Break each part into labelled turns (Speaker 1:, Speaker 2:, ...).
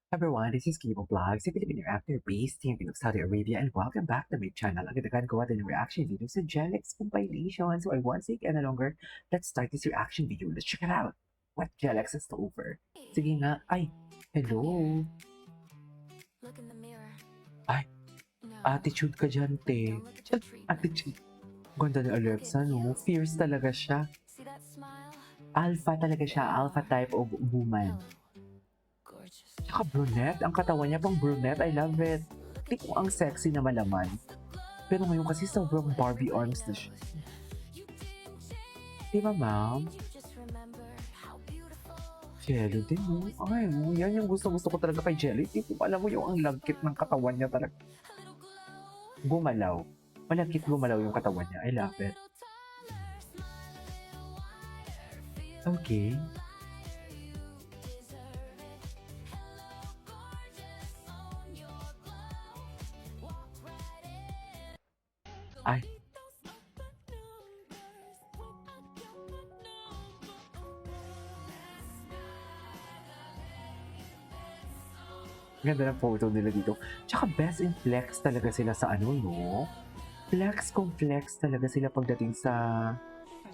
Speaker 1: Everyone, this is Kibo Vlogs, a Filipino actor based here in Saudi Arabia, and welcome back to my channel. Agad gawa din ng reaction video sa Jelix compilation. So I won't take any longer. Let's start this reaction video. Let's check it out. What Jelix is over. Sige nga. Ay, hello.
Speaker 2: Look in the mirror.
Speaker 1: Ay,
Speaker 2: No.
Speaker 1: attitude ka dyan, te.
Speaker 2: Don't look at your treatment.
Speaker 1: Attitude. Ganda ni Alexa, no? Fierce talaga siya.
Speaker 2: See that smile?
Speaker 1: Alpha talaga siya. Alpha type of woman.
Speaker 2: Hello. Gorgeous.
Speaker 1: Tsaka brunette. Ang katawan niya pang brunette. I love it. Di ko ang sexy na malaman. Pero ngayon kasi sobrang Barbie arms na siya. Di ba, ma'am?
Speaker 2: You just remember how beautiful.
Speaker 1: Jelly din, no? Ay, no, yan yung gusto-gusto ko talaga kay Jelly. Di ko alam mo yung ang lagkit ng katawan niya talaga. Gumalaw. Malagkit gumalaw yung katawan niya. I love it. Okay. Ay. Ganda ng photo nila dito. Tsaka best in flex talaga sila sa ano, no? Flex kung flex talaga sila pagdating sa...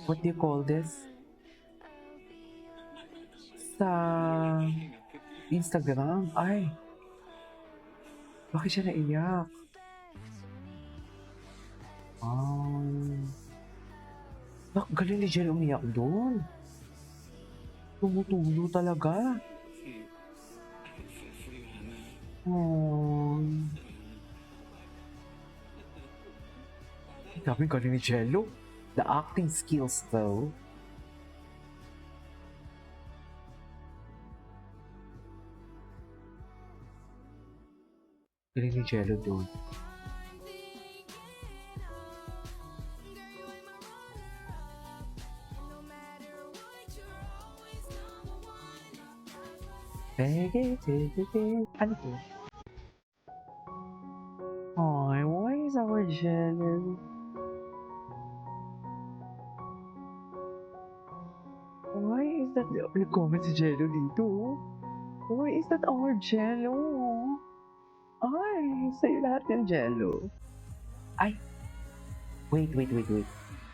Speaker 1: What do you call this? Sa... Instagram. Ay. Bakit siya naiyak? Galing ni Jel umiyak doon. Tumutulo talaga. Oh. Grabe galing ni Jello. The acting skills though. Galing ni Jello doon. Take it. Ano to? Ay, why is our Jello? Why is that? Nag-comment si Jello dito. Why is that our Jello? Ay, sa'yo lahat yung Jello. Ay, wait.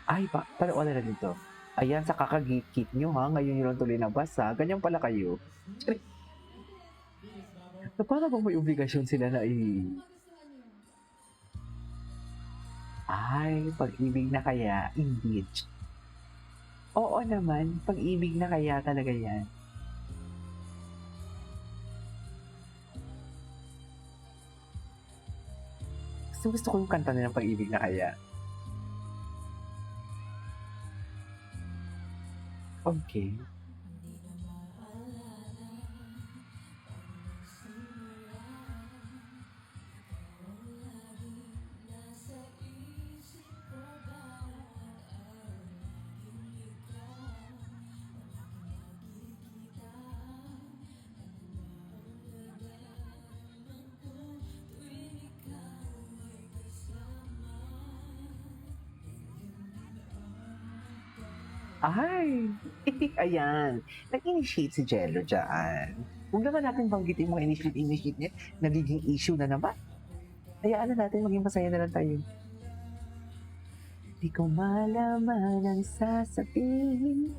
Speaker 1: Ay, paano na dito? Ayan, sa kakagit-kit nyo ha. Ngayon nyo lang tuloy nabas ha. Ganyan pala kayo. Na para bang may obligasyon sila na Ay, pag-ibig na kaya, indeed. Oo naman, pag-ibig na kaya talaga yan. Gusto ko yung kanta nilang pag-ibig na kaya. Okay. Ay! Ayan. Nag-initiate si Jello dyan. Huwag naman natin banggitin mga initiate niya. Nagiging issue na naman. Hayaan na natin maging masaya na lang tayo. Di ko malaman ang sasabihin.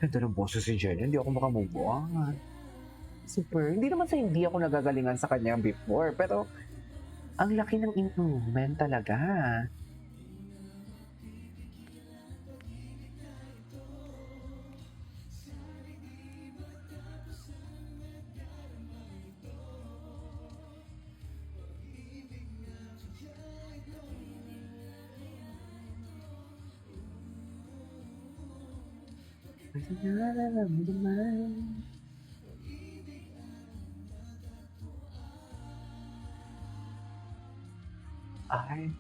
Speaker 1: Ganda ng boses si Jello. Hindi ako makamove on. Super. Hindi naman sa hindi ako nagagalingan sa kanya before. Pero ang laki ng improvement talaga. Kasi naalala mo naman. Ay.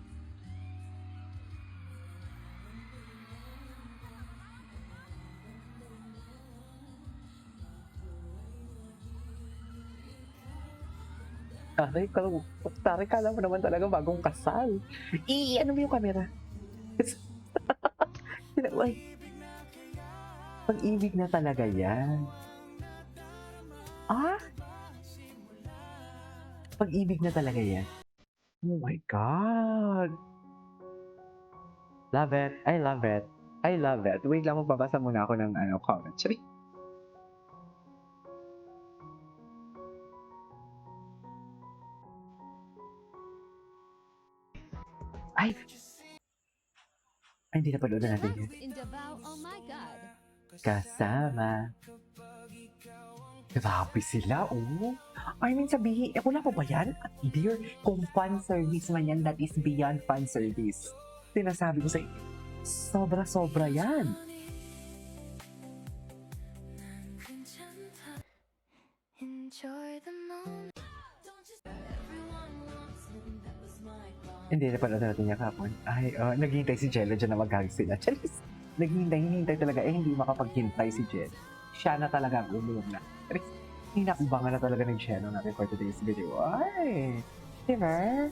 Speaker 1: Taray, kala mo naman talaga bagong kasal. Ano mo yung camera? Ay, pag-ibig na talaga yan. Ah? Pag-ibig na talaga yan. Oh my God! Love it. I love it. I love it. Wait lang, magbabasa muna ako ng comment. Sorry. Ay! Ay, hindi na panood natin yun.
Speaker 3: In Davao, oh my God.
Speaker 1: Kasama. Grabe sila, oh. I mean, sabihin, wala pa ba yan? Dear, kung fan service man yan, that is beyond fan service. Sinasabi ko sa inyo, sobra-sobra yan.
Speaker 2: Enjoy the moment. Don't just everyone wants him. That was my fault.
Speaker 1: Hindi na pala natin niya kapon. Ay, naghihintay si Jello dyan na maghag sila. Charis, hinihintay talaga. Hindi makapaghintay si Jello. Siya na talaga ang umuna. Charis, hinakubangan na talaga ng Jello natin for today's video. Ay, diba?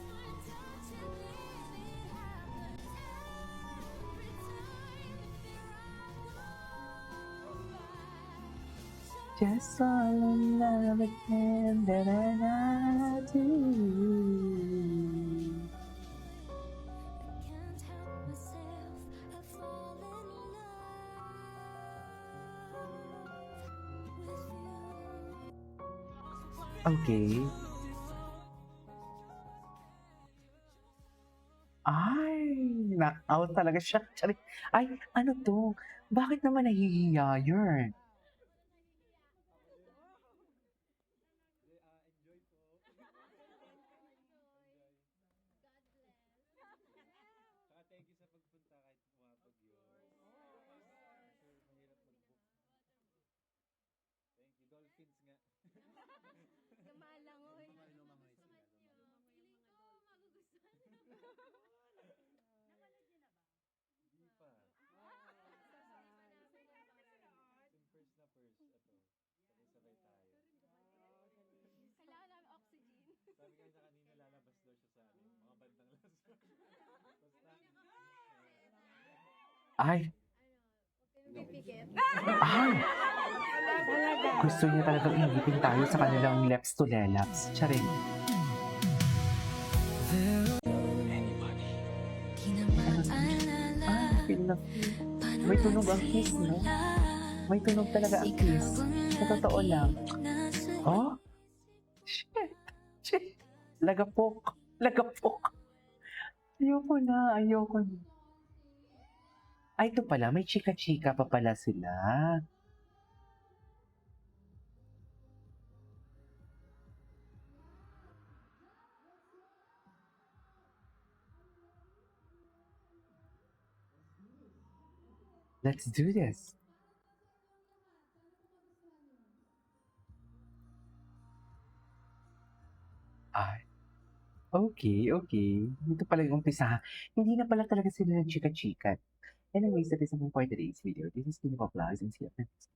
Speaker 1: Just fall in love again, that I do.
Speaker 2: Can't help myself. I fall in love with you.
Speaker 1: Okay. Ay, knock-out talaga siya. Tsari. Ay, ano to? Bakit naman nahihiya yun?
Speaker 4: Thank you sa pagpunta kahit pumapag yun. Sure, mahirap mag-book. Thank you. Dolphins nga.
Speaker 3: Kamalangoy.
Speaker 4: Lumangoy sila. Hindi pa. Yung first na first, ito. Sabay-sabay tayo.
Speaker 3: Kailangan namin oxygen.
Speaker 4: Sabi nga niya kanina lalabas daw siya sa amin. Mga bandang las. Basta.
Speaker 1: Ay,
Speaker 3: Pipikit.
Speaker 1: ay! Gusto niya talagang ingitin tayo sa kanilang leps to lelaps. Charing.
Speaker 2: Di na maalala.
Speaker 1: Ay, feel na feel. May tunog ang kiss, no? May tunog talaga ang kiss. Sa totoo lang. Oh? Shit! Shit! Lagapok! Lagapok! Ayoko na, ayoko na. Ay, ito pala, may chika-chika pa pala sila. Let's do this. Ay. Okay, okay. Dito pala yung umpisa. Hindi na pala talaga sila nag-chika-chika. Anyways, that is all for today's video. This is Kini Vlogs and see you next.